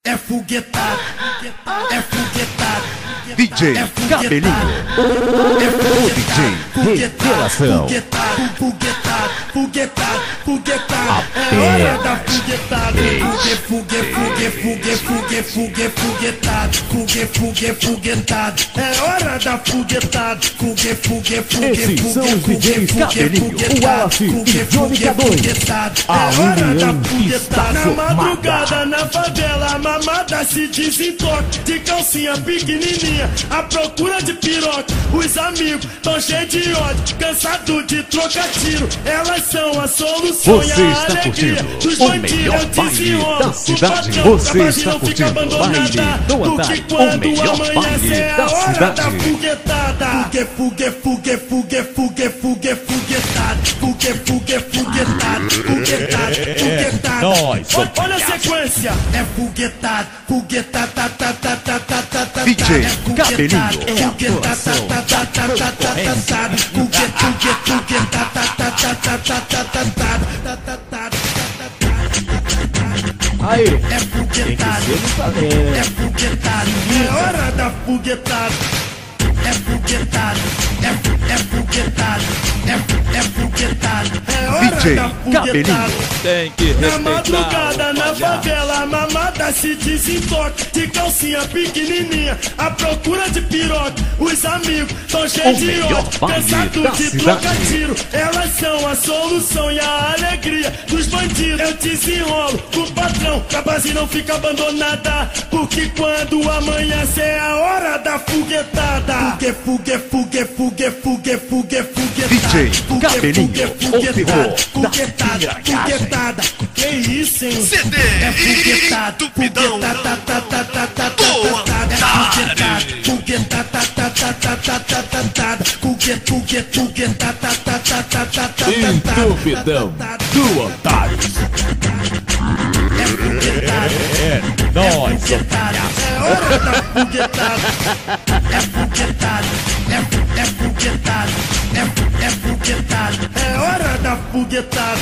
é foguetado, é foguetado. DJ Cabelinho, o DJ Revelação. Foguetado, foguetado, foguetado, foguetado. É hora da foguetada. Foguetado. Foguetado. É hora da foguetada. Esses são os DJs Cabelinho, o Wallace e Johnny K2. É hora da está foguetada. Na formada. madrugada, na favela, a mamada se desentoca. De calcinha pequenininha, à procura de piroca. Os amigos tão cheios de ódio, cansado de trocar tiro. Elas são a solução e Você a está alegria curtindo dos o bandidos. melhor baile da cidade. Você está curtindo o baile do andar, o melhor baile da cidade. Foguetado. Nós somos Olha a sequência. É foguetado, DJ Cabelinho, Aí, é foguetado, é foguetado, é hora da foguetada. É foguetado, é foguetado, é foguetado, é hora DJ da Cabelinho. foguetada. tem que Na respeitar. madrugada, na rapaziada. favela, a mamada se desentoca. De calcinha pequenininha, à procura de piroca. Os amigos tão cheios O de melhor ódio, baile cansado da de cidade. trocar tiro. Elas são a solução e a alegria dos bandidos. Eu desenrolo com o patrão, pra base não fica abandonada. Porque quando amanhece é a hora da foguetada. DJ Cabelinho, o terror da Foguetada. Que isso, hein? CD É foguetado, Tupidão do Andares. Entupidão do Antares. É Nós somos é hora da foguetada. É foguetado, é foguetado, é foguetado. É hora da foguetada.